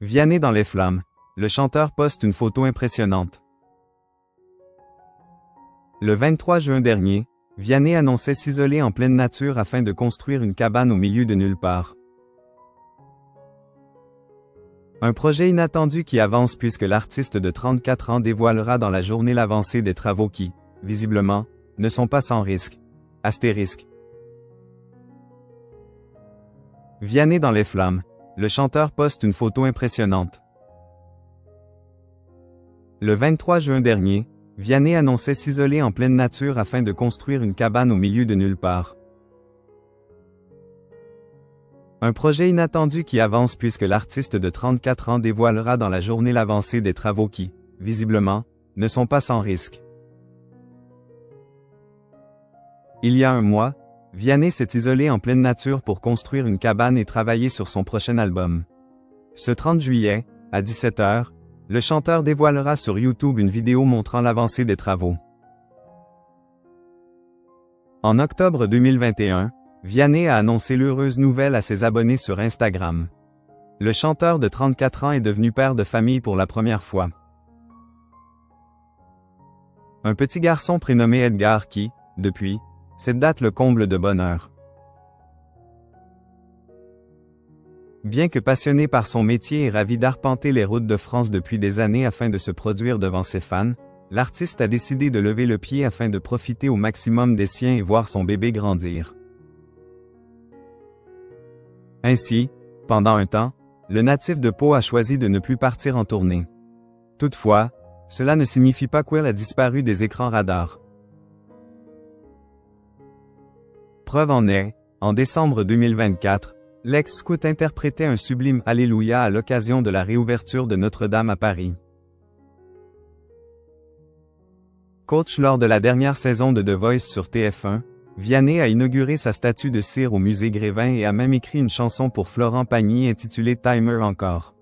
Vianney dans les flammes. Le chanteur poste une photo impressionnante. Le 23 juin dernier, Vianney annonçait s'isoler en pleine nature afin de construire une cabane au milieu de nulle part. Un projet inattendu qui avance puisque l'artiste de 34 ans dévoilera dans la journée l'avancée des travaux qui, visiblement, ne sont pas sans risque. Astérisque. Vianney dans les flammes. Le chanteur poste une photo impressionnante. Le 23 juin dernier, Vianney annonçait s'isoler en pleine nature afin de construire une cabane au milieu de nulle part. Un projet inattendu qui avance puisque l'artiste de 34 ans dévoilera dans la journée l'avancée des travaux qui, visiblement, ne sont pas sans risque. Il y a un mois, Vianney s'est isolé en pleine nature pour construire une cabane et travailler sur son prochain album. Ce 30 juillet, à 17h, le chanteur dévoilera sur YouTube une vidéo montrant l'avancée des travaux. En octobre 2021, Vianney a annoncé l'heureuse nouvelle à ses abonnés sur Instagram. Le chanteur de 34 ans est devenu père de famille pour la première fois. Un petit garçon prénommé Edgar qui, depuis, cette date le comble de bonheur. Bien que passionné par son métier et ravi d'arpenter les routes de France depuis des années afin de se produire devant ses fans, l'artiste a décidé de lever le pied afin de profiter au maximum des siens et voir son bébé grandir. Ainsi, pendant un temps, le natif de Pau a choisi de ne plus partir en tournée. Toutefois, cela ne signifie pas qu'il a disparu des écrans radars. Preuve en est, en décembre 2024, l'ex-scout interprétait un sublime Alléluia à l'occasion de la réouverture de Notre-Dame à Paris. Coach lors de la dernière saison de The Voice sur TF1, Vianney a inauguré sa statue de cire au musée Grévin et a même écrit une chanson pour Florent Pagny intitulée Timer encore.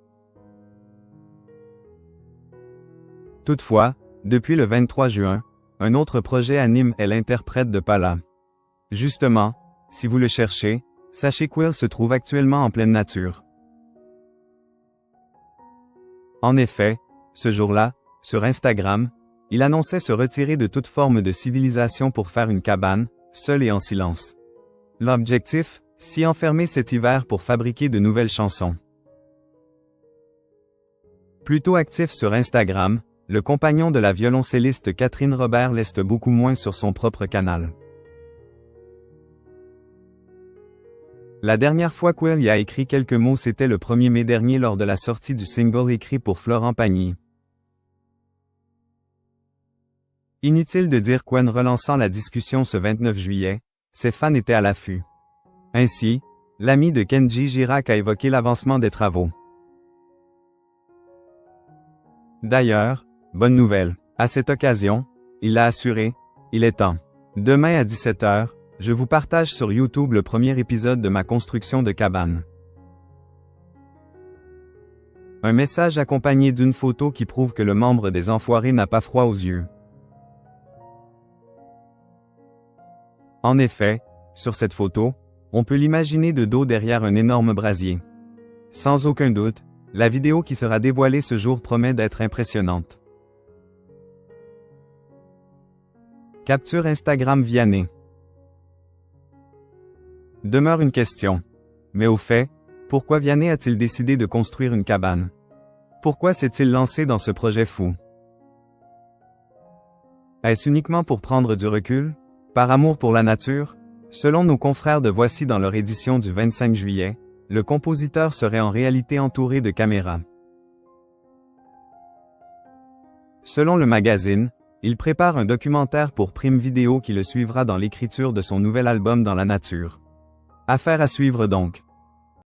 Toutefois, depuis le 23 juin, un autre projet anime est l'interprète de Pala. Justement, si vous le cherchez, sachez qu'il se trouve actuellement en pleine nature. En effet, ce jour-là, sur Instagram, il annonçait se retirer de toute forme de civilisation pour faire une cabane, seul et en silence. L'objectif, s'y enfermer cet hiver pour fabriquer de nouvelles chansons. Plutôt actif sur Instagram, le compagnon de la violoncelliste Catherine Robert l'est beaucoup moins sur son propre canal. La dernière fois qu'il y a écrit quelques mots c'était le 1er mai dernier lors de la sortie du single écrit pour Florent Pagny. Inutile de dire qu'en relançant la discussion ce 29 juillet, ses fans étaient à l'affût. Ainsi, l'ami de Kenji Girac a évoqué l'avancement des travaux. D'ailleurs, bonne nouvelle, à cette occasion, il l'a assuré, il est temps. Demain à 17h, je vous partage sur YouTube le premier épisode de ma construction de cabane. Un message accompagné d'une photo qui prouve que le membre des Enfoirés n'a pas froid aux yeux. En effet, sur cette photo, on peut l'imaginer de dos derrière un énorme brasier. Sans aucun doute, la vidéo qui sera dévoilée ce jour promet d'être impressionnante. Capture Instagram Vianney. Demeure une question. Mais au fait, pourquoi Vianney a-t-il décidé de construire une cabane? Pourquoi s'est-il lancé dans ce projet fou? Est-ce uniquement pour prendre du recul? Par amour pour la nature? Selon nos confrères de Voici dans leur édition du 25 juillet, le compositeur serait en réalité entouré de caméras. Selon le magazine, il prépare un documentaire pour Prime Video qui le suivra dans l'écriture de son nouvel album dans la nature. Affaire à suivre donc.